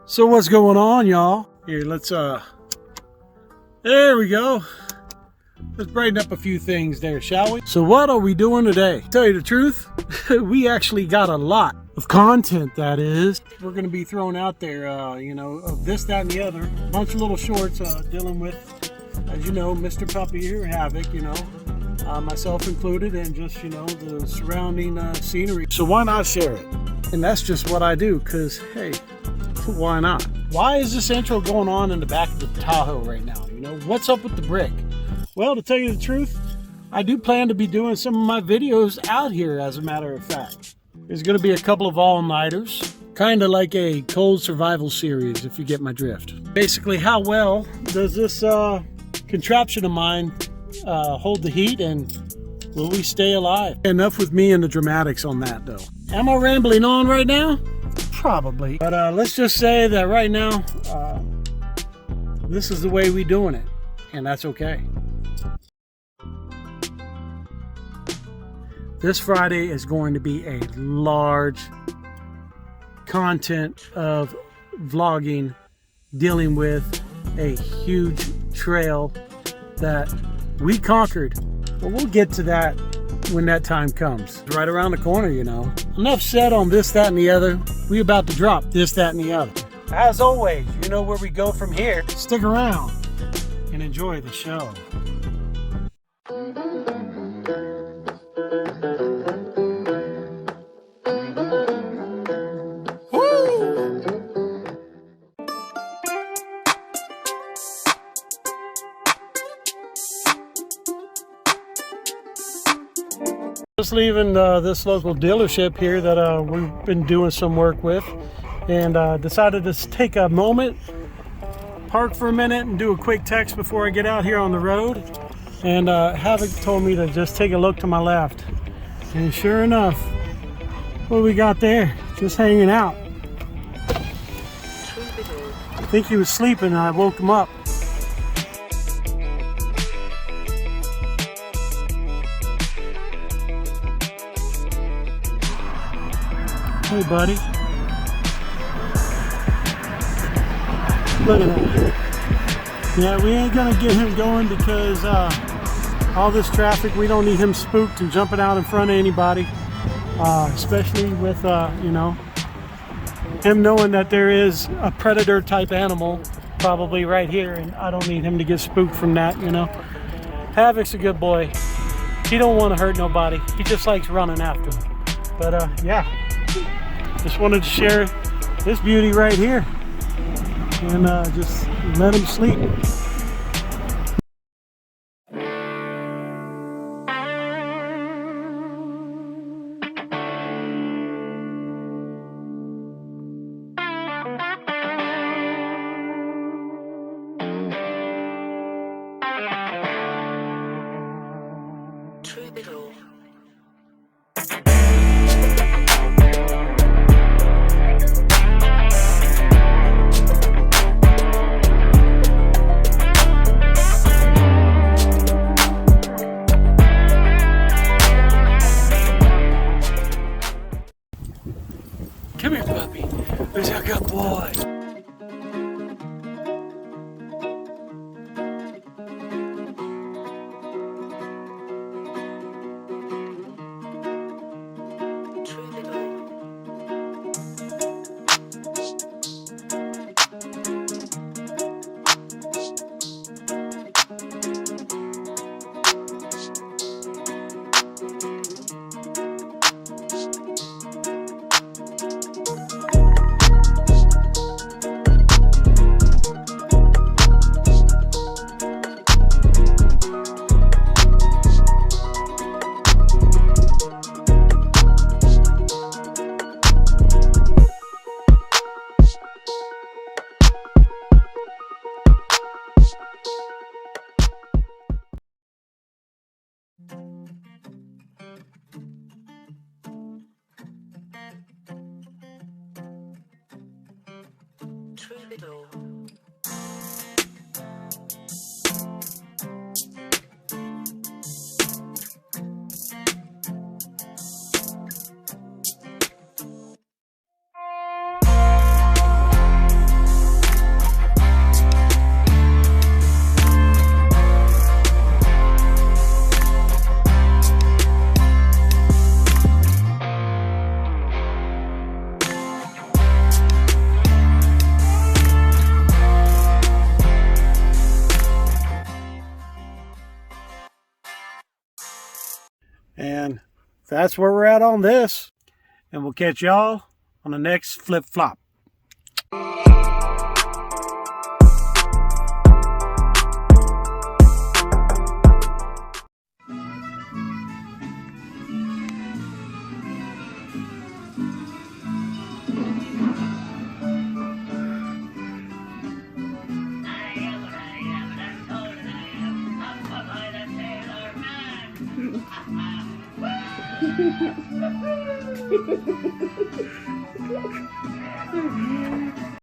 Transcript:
So what's going on, y'all? Here, let's there we go. Let's brighten up a few things there, shall we? So what are we doing today? Tell you the truth, we actually got a lot of content, that is. We're gonna be throwing out there, you know, of this, that, and the other. A bunch of little shorts dealing with, as you know, Mr. Puppy here, Havoc, you know. Myself included, and just, you know, the surrounding scenery. So why not share it? And that's just what I do, because, hey, why not? Why is this intro going on in the back of the Tahoe right now? You know, what's up with the brick? Well, to tell you the truth, I do plan to be doing some of my videos out here, as a matter of fact. There's going to be a couple of all-nighters, kind of like a cold survival series, if you get my drift. Basically, how well does this contraption of mine hold the heat, and will we stay alive? Enough with me and the dramatics on that, though. Am I rambling on right now? Probably. But let's just say that right now, this is the way we doing it, and that's okay. This Friday is going to be a large content of vlogging, dealing with a huge trail that we conquered, but we'll get to that when that time comes. It's right around the corner, you know. Enough said on this, that, and the other. We about to drop this, that, and the other. As always, you know where we go from here. Stick around and enjoy the show. Just leaving this local dealership here that we've been doing some work with, and decided to take a moment, park for a minute, and do a quick text before I get out here on the road. And Havoc told me to just take a look to my left, and sure enough, what we got there, just hanging out. I think he was sleeping and I woke him up. Hey, buddy. Look at that. Yeah, we ain't gonna get him going because all this traffic, we don't need him spooked and jumping out in front of anybody. Especially with, you know, him knowing that there is a predator type animal probably right here, and I don't need him to get spooked from that, you know. Havoc's a good boy. He don't want to hurt nobody. He just likes running after them. But yeah. Just wanted to share this beauty right here and just let him sleep. Come here, puppy. Who's a good boy? Troubadour. that's where we're at on this. And we'll catch y'all on the next flip flop.